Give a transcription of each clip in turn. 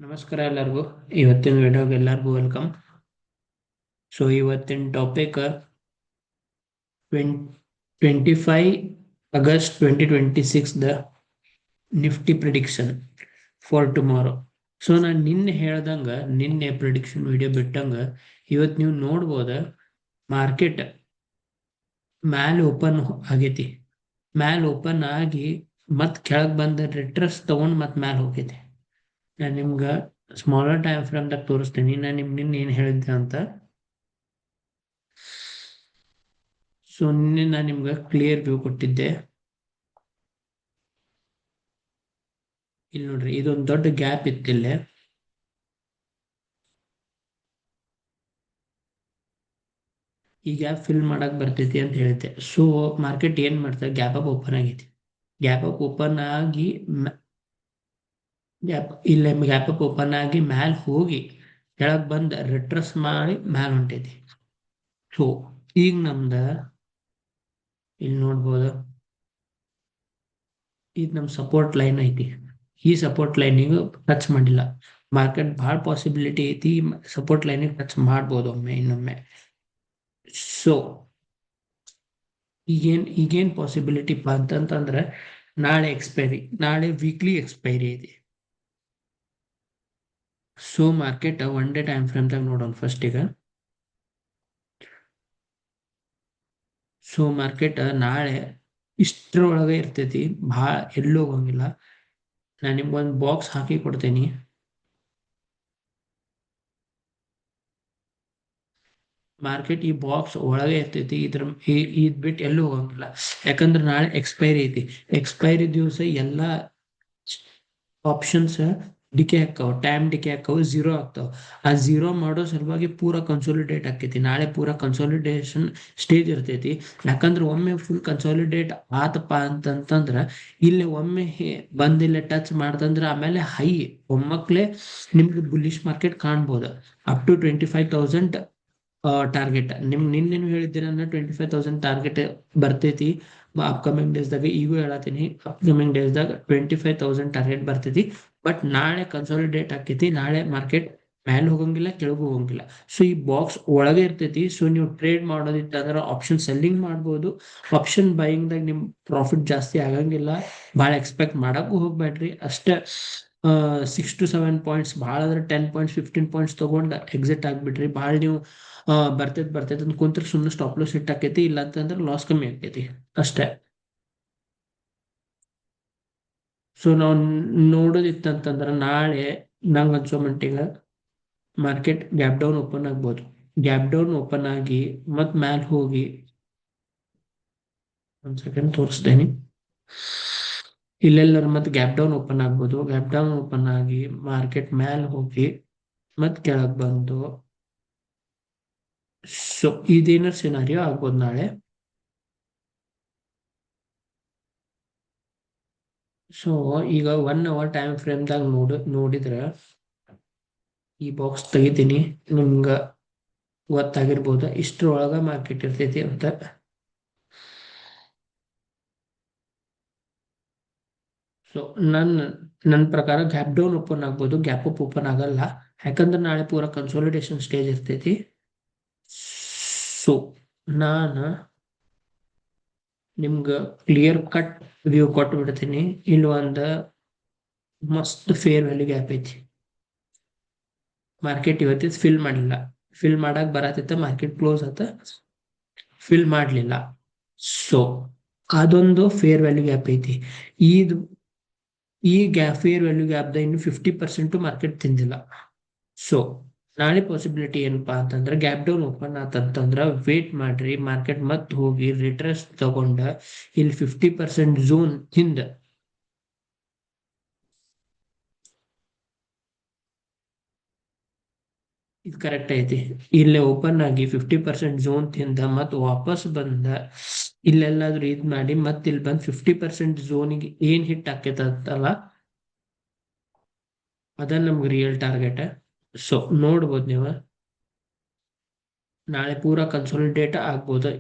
ನಮಸ್ಕಾರ ಎಲ್ಲರಿಗೂ. ಇವತ್ತಿನ ವಿಡಿಯೋಗೆ ಎಲ್ಲರಿಗೂ ವೆಲ್ಕಮ್. ಸೊ ಇವತ್ತಿನ topic 25 August 2026 the Nifty prediction for tomorrow. So ನಾನು ನಿನ್ನೆ ಪ್ರಿಡಿಕ್ಷನ್ ವಿಡಿಯೋ ಬಿಟ್ಟಂಗ ಇವತ್ತು ನೀವು ನೋಡ್ಬೋದ ಮಾರ್ಕೆಟ್ ಮ್ಯಾಲೆ ಓಪನ್ ಆಗೈತಿ. ಮ್ಯಾಲೆ ಓಪನ್ ಆಗಿ ಮತ್ ಕೆಳಗೆ ಬಂದ ರಿಟ್ರೆಸ್ ತಗೊಂಡ್ ಮತ್ ಮ್ಯಾಲೆ ಹೋಗೈತಿ. ನಾನು ನಿಮ್ಗೆ ಸ್ಮಾಲರ್ ಟೈಮ್ ಫ್ರೇಮ್ದಾಗ ತೋರಿಸ್ತೀನಿ. ನಾನು ನಿನ್ನೆ ಏನು ಹೇಳಿದ್ದೆ ಅಂತ. ಸೊ ನಿನ್ನೆ ನಾನು ನಿಮ್ಗೆ ಕ್ಲಿಯರ್ ವ್ಯೂ ಕೊಟ್ಟಿದ್ದೆ. ಇಲ್ಲಿ ನೋಡ್ರಿ, ಇದೊಂದು ದೊಡ್ಡ ಗ್ಯಾಪ್ ಇತ್ತಿಲ್ಲೇ. ಈ ಗ್ಯಾಪ್ ಫಿಲ್ ಮಾಡಕ್ ಬರ್ತೈತಿ ಅಂತ ಹೇಳಿದ್ದೆ. ಸೊ ಮಾರ್ಕೆಟ್ ಏನ್ ಮಾಡ್ತಾರೆ, ಗ್ಯಾಪ್ ಅಪ್ ಓಪನ್ ಆಗೈತಿ. ಗ್ಯಾಪ್ ಅಪ್ ಓಪನ್ ಆಗಿ ಗ್ಯಾಪ್ ಅಪ್ ಓಪನ್ ಆಗಿ ಮ್ಯಾಲ್ ಹೋಗಿ ಕೆಳಗ್ ಬಂದ್ ರಿಟ್ರೆಸ್ ಮಾಡಿ ಮ್ಯಾಲ್ ಹೊಂಟೈತಿ. ಸೊ ಈಗ ನಮ್ದ ಇಲ್ಲಿ ನೋಡ್ಬೋದು, ಇದು ನಮ್ ಸಪೋರ್ಟ್ ಲೈನ್ ಐತಿ. ಈ ಸಪೋರ್ಟ್ ಲೈನಿಗೆ ಟಚ್ ಮಾಡಿಲ್ಲ. ಮಾರ್ಕೆಟ್ ಬಹಳ ಪಾಸಿಬಿಲಿಟಿ ಐತಿ ಸಪೋರ್ಟ್ ಲೈನಿಗೆ ಟಚ್ ಮಾಡ್ಬೋದು ಇನ್ನೊಮ್ಮೆ. ಸೊ ಈಗೇನ್ ಪಾಸಿಬಿಲಿಟಿ ಅಂತಂದ್ರೆ ನಾಳೆ ವೀಕ್ಲಿ ಎಕ್ಸ್ಪೈರಿ ಐತಿ. So market one day time ಫ್ರೇಮ್ದಾಗ ನೋಡೋಣ ಫಸ್ಟ್ ಈಗ. ಸೊ ಮಾರ್ಕೆಟ್ ನಾಳೆ ಇಷ್ಟರೊಳಗೆ ಇರ್ತೈತಿ, ಭಾಳ ಎಲ್ಲೂ ಹೋಗಂಗಿಲ್ಲ. ನಾನು ನಿಮ್ಗೊಂದು ಬಾಕ್ಸ್ ಹಾಕಿ ಕೊಡ್ತೇನೆ. ಮಾರ್ಕೆಟ್ ಈ ಬಾಕ್ಸ್ ಒಳಗೆ ಇರ್ತೈತಿ, ಇದ್ ಬಿಟ್ಟು ಎಲ್ಲೂ ಹೋಗಂಗಿಲ್ಲ. ಯಾಕಂದ್ರೆ ನಾಳೆ ಎಕ್ಸ್ಪೈರಿ ಐತಿ. ಎಕ್ಸ್ಪೈರಿ ದಿವಸ ಎಲ್ಲಾ ಆಪ್ಷನ್ಸ್ ಡಿಕೆ ಆಕ್ಕಾವ, ಟೈಮ್ ಡಿಕೆ ಆಕ್ಕಾವ, ಝೀರೋ ಆಗ್ತಾವ. ಆ ಝೀರೋ ಮಾಡೋ ಸಲುವಾಗಿ ಪೂರಾ ಕನ್ಸಾಲಿಡೇಟ್ ಆಕೈತಿ. ನಾಳೆ ಪೂರಾ ಕನ್ಸಾಲಿಡೇಷನ್ ಸ್ಟೇಜ್ ಇರ್ತೈತಿ. ಯಾಕಂದ್ರೆ ಒಮ್ಮೆ ಫುಲ್ ಕನ್ಸಾಲಿಡೇಟ್ ಆತಪ್ಪ ಅಂತಂದ್ರ ಇಲ್ಲಿ ಒಮ್ಮೆ ಬಂದಿಲ್ಲ ಟಚ್ ಮಾಡ್ತಂದ್ರ ಆಮೇಲೆ ಹೈ ಒಮ್ಮಕ್ಲೆ ನಿಮ್ಗೆ ಬುಲ್ಲಿಶ್ ಮಾರ್ಕೆಟ್ ಕಾಣ್ಬೋದು. Up to 25,000 target. ನಿನ್ನೇನು ಹೇಳಿದ್ದೀರ 25,000 ಟಾರ್ಗೆಟ್ ಬರ್ತೈತಿ ಅಪ್ಕಮಿಂಗ್ ಡೇಸ್ದಾಗ. ಈಗೂ ಹೇಳತ್ತೀನಿ, ಅಪ್ಕಮಿಂಗ್ ಡೇಸ್ದಾಗ 25,000 ಟಾರ್ಗೆಟ್ ಬರ್ತೈತಿ. ಬಟ್ ನಾಳೆ ಕನ್ಸಾಲಿಡೇಟ್ ಆಕೈತಿ. ನಾಳೆ ಮಾರ್ಕೆಟ್ ಮ್ಯಾಲೆ ಹೋಗಂಗಿಲ್ಲ, ಕೆಳಗೂ ಹೋಗಂಗಿಲ್ಲ. ಸೊ ಈ ಬಾಕ್ಸ್ ಒಳಗೆ ಇರ್ತೈತಿ. ಸೊ ನೀವು ಟ್ರೇಡ್ ಮಾಡೋದಿತ್ತಂದ್ರೆ ಆಪ್ಷನ್ ಸೆಲ್ಲಿಂಗ್ ಮಾಡ್ಬೋದು. ಆಪ್ಷನ್ ಬೈಯಿಂಗ್ದಾಗ ನಿಮ್ ಪ್ರಾಫಿಟ್ ಜಾಸ್ತಿ ಆಗಂಗಿಲ್ಲ. ಭಾಳ ಎಕ್ಸ್ಪೆಕ್ಟ್ ಮಾಡಕ್ಕೂ ಹೋಗ್ಬೇಡ್ರಿ. ಅಷ್ಟೇ 6 to 7 ಪಾಯಿಂಟ್ಸ್, ಭಾಳ ಅಂದ್ರೆ 10 ಪಾಯಿಂಟ್ಸ್ 15 ಪಾಯಿಂಟ್ಸ್ ತಗೊಂಡ್ ಎಕ್ಸಿಟ್ ಆಗ್ಬಿಟ್ರಿ. ಭಾಳ ನೀವು ಬರ್ತೈತೆ ಅಂತ ಕುಂತ್ರೆ ಸುಮ್ಮನೆ ಸ್ಟಾಪ್ ಲಾಸ್ ಹಿಟ್ ಆಕೈತಿ. ಇಲ್ಲ ಅಂತಂದ್ರೆ ಲಾಸ್ ಕಮ್ಮಿ ಆಕೈತಿ ಅಷ್ಟೇ. ಸೊ ನಾವು ನೋಡೋದಿತ್ತಂತಂದ್ರೆ ನಾಳೆ ನಂಗೆ ಅನ್ಸೋ ಮಟ್ಟಿಗೆ ಮಾರ್ಕೆಟ್ ಗ್ಯಾಪ್ ಡೌನ್ ಓಪನ್ ಆಗ್ಬೋದು. ಗ್ಯಾಪ್ ಡೌನ್ ಓಪನ್ ಆಗಿ ಮತ್ ಮ್ಯಾಲ್ ಹೋಗಿ, ಒಂದ್ ಸೆಕೆಂಡ್ ತೋರಿಸ್ತೇನೆ. ಇಲ್ಲೆಲ್ಲರ ಮತ್ತೆ ಗ್ಯಾಪ್ ಡೌನ್ ಓಪನ್ ಆಗ್ಬೋದು. ಗ್ಯಾಪ್ ಡೌನ್ ಓಪನ್ ಆಗಿ ಮಾರ್ಕೆಟ್ ಮ್ಯಾಲ್ ಹೋಗಿ ಮತ್ ಕೆಳಗ್ ಬಂದು, ಸೊ ಇದೇನೋ ಸಿನಾರಿಯೋ ಆಗ್ಬೋದು ನಾಳೆ. ಸೊ ಈಗ 1 hour ಟೈಮ್ ಫ್ರೇಮ್ದಾಗ ನೋಡಿದ್ರೆ ಈ ಬಾಕ್ಸ್ ತೆಗಿತೀನಿ. ನಿಮ್ಗ ಗೊತ್ತಾಗಿರ್ಬೋದು ಇಷ್ಟ್ರೊಳಗ ಮಾರ್ಕೆಟ್ ಇರ್ತೈತಿ ಅಂತ. ಸೊ ನನ್ನ ಪ್ರಕಾರ ಗ್ಯಾಪ್ ಡೌನ್ ಓಪನ್ ಆಗ್ಬೋದು, ಗ್ಯಾಪ್ ಅಪ್ ಓಪನ್ ಆಗಲ್ಲ. ಯಾಕಂದ್ರೆ ನಾಳೆ ಪೂರಾ ಕನ್ಸಾಲಿಡೇಷನ್ ಸ್ಟೇಜ್ ಇರ್ತೈತಿ. ಸೊ ನಾನು ನಿಮ್ಗ ಕ್ಲಿಯರ್ ಕಟ್ ವ್ಯೂ ಕೊಟ್ಟು ಬಿಡ್ತೀನಿ. ಇಲ್ಲಿ ಒಂದು ಮಸ್ತ್ ಫೇರ್ ವ್ಯಾಲ್ಯೂ ಗ್ಯಾಪ್ ಐತಿ. ಮಾರ್ಕೆಟ್ ಇವತ್ತಿದ್ ಫಿಲ್ ಮಾಡಿಲ್ಲ. ಫಿಲ್ ಮಾಡಕ್ ಬರತ್ತಿತ್ತ, ಮಾರ್ಕೆಟ್ ಕ್ಲೋಸ್ ಆತ, ಫಿಲ್ ಮಾಡ್ಲಿಲ್ಲ. ಸೊ ಅದೊಂದು ಫೇರ್ ವ್ಯಾಲ್ಯೂ ಗ್ಯಾಪ್ ಐತಿ. ಇದು ಈ ಫೇರ್ ವ್ಯಾಲ್ಯೂ ಗ್ಯಾಪ್ ಇನ್ನು 50% ಮಾರ್ಕೆಟ್ ತಿಂದಿಲ್ಲ. ಸೊ ನಾಳೆ ಪಾಸಿಬಿಲಿಟಿ ಏನಪ್ಪಾ ಅಂತಂದ್ರೆ ಗ್ಯಾಪ್ ಡೌನ್ ಓಪನ್ ಆತಂತಂದ್ರ ವೇಟ್ ಮಾಡ್ರಿ. ಮಾರ್ಕೆಟ್ ಮತ್ ಹೋಗಿ ರಿಟ್ರೆಸ್ ತಗೊಂಡ ಇಲ್ಲಿ 50% ಝೋನ್ ಹಿಂದ ಇದು ಕರೆಕ್ಟ್ ಐತಿ. ಇಲ್ಲೇ ಓಪನ್ ಆಗಿ 50% ಝೋನ್ ತಿಂದ ಮತ್ ವಾಪಸ್ ಬಂದ ಇಲ್ಲೆಲ್ಲಾದ್ರೂ ಇದ್ ಮಾಡಿ ಮತ್ ಇಲ್ಲಿ ಬಂದ್ 50% ಝೋನಿಗೆ ಏನ್ ಹಿಟ್ ಆಕೇತಲ್ಲ ಅದ ನಮ್ಗೆ ರಿಯಲ್ ಟಾರ್ಗೆಟ್. ಸೊ ನೋಡ್ಬೋದು ನೀವು ನಾಳೆ ಪೂರಾ ಕನ್ಸಾಲಿಡೇಟ್ ಆಗ್ಬೋದು.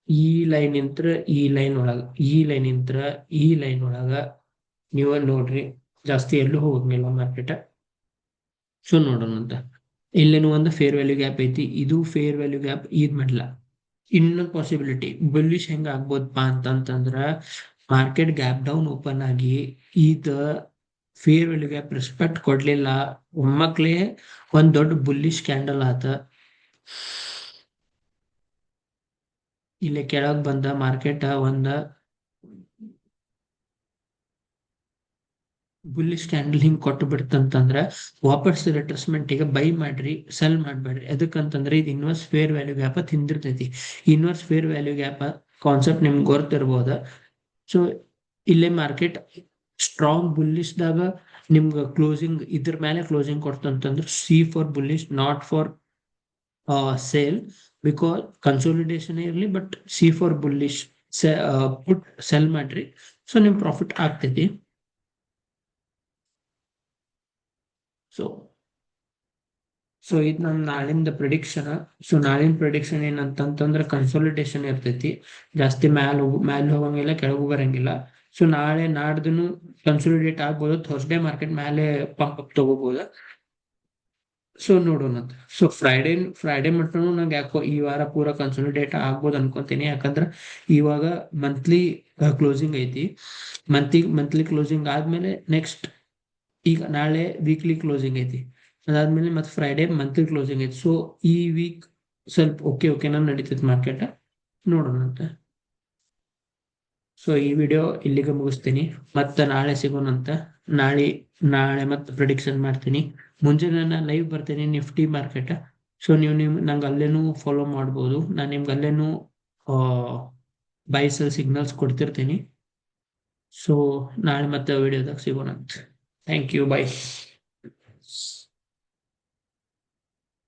ಈ ಲೈನ್ ಇಂತ್ರ ಈ ಲೈನ್ ಒಳಗ, ಈ ಲೈನ್ ಇಂತ್ರ ಈ ಲೈನ್ ಒಳಗ ನೀವ ನೋಡ್ರಿ. ಜಾಸ್ತಿ ಎಲ್ಲೂ ಹೋಗಂಗಿಲ್ಲ ಮಾರ್ಕೆಟ್. ಸೊ ನೋಡೋಣ ಅಂತ. ಇಲ್ಲೇನು ಒಂದು ಫೇರ್ ವ್ಯಾಲ್ಯೂ ಗ್ಯಾಪ್ ಐತಿ, ಇದು ಫೇರ್ ವ್ಯಾಲ್ಯೂ ಗ್ಯಾಪ್ ಇದ್ ಮಾಡ್ಲ. ಇನ್ನೊಂದು ಪಾಸಿಬಿಲಿಟಿ ಬುಲ್ಲಿಶ್ ಹೆಂಗ ಆಗ್ಬೋದಪ್ಪ ಅಂತಂದ್ರ ಮಾರ್ಕೆಟ್ ಗ್ಯಾಪ್ ಡೌನ್ ಓಪನ್ ಆಗಿ ಇದ ಫೇರ್ ವ್ಯಾಲ್ಯೂ ಗ್ಯಾಪ್ ರೆಸ್ಪೆಕ್ಟ್ ಕೊಡ್ಲಿಲ್ಲ, ಒಮ್ಮಕ್ಲೆ ಒಂದ್ ದೊಡ್ಡ ಬುಲ್ಲಿಶ್ ಕ್ಯಾಂಡಲ್ ಆತ, ಇಲ್ಲಿ ಕೆಳಗ್ ಬಂದ ಮಾರ್ಕೆಟ್ ಒಂದ ಬುಲ್ಲಿಶ್ ಕ್ಯಾಂಡಲ್ ಹಿಂಗ್ ಕೊಟ್ಟು ಬಿಡ್ತಂತಂದ್ರ ವಾಪಸ್ ರಿಟ್ರೇಸ್ಮೆಂಟ್ ಗೆ ಬೈ ಮಾಡ್ರಿ, ಸೆಲ್ ಮಾಡ್ಬೇಡ್ರಿ. ಎದಕ್ಕಂತಂದ್ರೆ ಇದು ಇನ್ವರ್ಸ್ ಫೇರ್ ವ್ಯಾಲ್ಯೂ ಗ್ಯಾಪ್ ತಿಂದಿರ್ತೈತಿ. Inverse fair value gap concept ನಿಮ್ಗೆ ಗೊತ್ತಿರ್ಬೋದ. ಸೊ ಇಲ್ಲೇ ಮಾರ್ಕೆಟ್ ಸ್ಟ್ರಾಂಗ್ ಬುಲ್ಲಿಶ್ ದಾಗ ನಿಮ್ಗೆ ಕ್ಲೋಸಿಂಗ್ ಇದ್ರ ಮೇಲೆ ಕ್ಲೋಸಿಂಗ್ ಕೊಡ್ತಂತಂದ್ರೆ see for bullish, not for sale. Because consolidation ಇರಲಿ, but see for bullish, put sell ಮಾಡ್ರಿ. ಸೊ ನಿಮ್ ಪ್ರಾಫಿಟ್ ಆಗ್ತೈತಿ. ಸೊ ಸೊ ಇದು ನಮ್ ನಾಳಿಂದ ಪ್ರಿಡಿಕ್ಷನ್. ಸೊ ನಾಳಿನ ಪ್ರಿಡಿಕ್ಷನ್ ಏನಂತಂದ್ರೆ ಕನ್ಸಾಲಿಡೇಷನ್ ಇರ್ತೈತಿ, ಜಾಸ್ತಿ ಮ್ಯಾಲ್ ಹೋಗಂಗಿಲ್ಲ, ಕೆಳಗೂ ಬರಂಗಿಲ್ಲ. ಸೊ ನಾಳೆ ನಾಡ್ದನು ಕನ್ಸಾಲಿಡೇಟ್ ಆಗ್ಬೋದು, ಥರ್ಸ್ಡೇ ಮಾರ್ಕೆಟ್ ಮೇಲೆ ಪಂಪ್ ಅಪ್ ತಗೋಬಹುದು. ಸೊ ನೋಡೋಣ. ಸೊ ಫ್ರೈಡೇ ಮಟ್ಟನು ನಂಗೆ ಯಾಕೋ ಈ ವಾರ ಪೂರ ಕನ್ಸಾಲಿಡೇಟ್ ಆಗ್ಬೋದು ಅನ್ಕೊಂತೀನಿ. ಯಾಕಂದ್ರೆ ಇವಾಗ ಮಂತ್ಲಿ ಕ್ಲೋಸಿಂಗ್ ಐತಿ. ಮಂತ್ಲಿ ಕ್ಲೋಸಿಂಗ್ ಆದ್ಮೇಲೆ ನೆಕ್ಸ್ಟ್ ಈಗ ನಾಳೆ ವೀಕ್ಲಿ ಕ್ಲೋಸಿಂಗ್ ಐತಿ, ಅದಾದ್ಮೇಲೆ ಮತ್ತೆ ಫ್ರೈಡೇ ಮಂತ್ಲಿ ಕ್ಲೋಸಿಂಗ್ ಐತಿ. ಸೊ ಈ ವೀಕ್ ಸ್ವಲ್ಪ ಓಕೆನಾ ನಡೀತೈತಿ ಮಾರ್ಕೆಟ್, ನೋಡೋಣ ಅಂತ. ಸೊ ಈ ವಿಡಿಯೋ ಇಲ್ಲಿಗೆ ಮುಗಿಸ್ತೀನಿ, ಮತ್ತೆ ನಾಳೆ ಸಿಗೋಣಂತ. ನಾಳೆ ನಾಳೆ ಮತ್ತೆ ಪ್ರಿಡಿಕ್ಷನ್ ಮಾಡ್ತೀನಿ. ಮುಂಜಾನೆ ನಾನು ಲೈವ್ ಬರ್ತೀನಿ ನಿಫ್ಟಿ ಮಾರ್ಕೆಟ್. ಸೊ ನೀವು ನಂಗೆ ಅಲ್ಲೇನು ಫಾಲೋ ಮಾಡ್ಬೋದು, ನಾನು ನಿಮ್ಗೆ ಅಲ್ಲೇನು ಬೈಸ್ ಸಿಗ್ನಲ್ಸ್ ಕೊಡ್ತಿರ್ತೀನಿ. ಸೊ ನಾಳೆ ಮತ್ತೆ ವಿಡಿಯೋದಾಗ ಸಿಗೋಣಂತ. Thank you, by.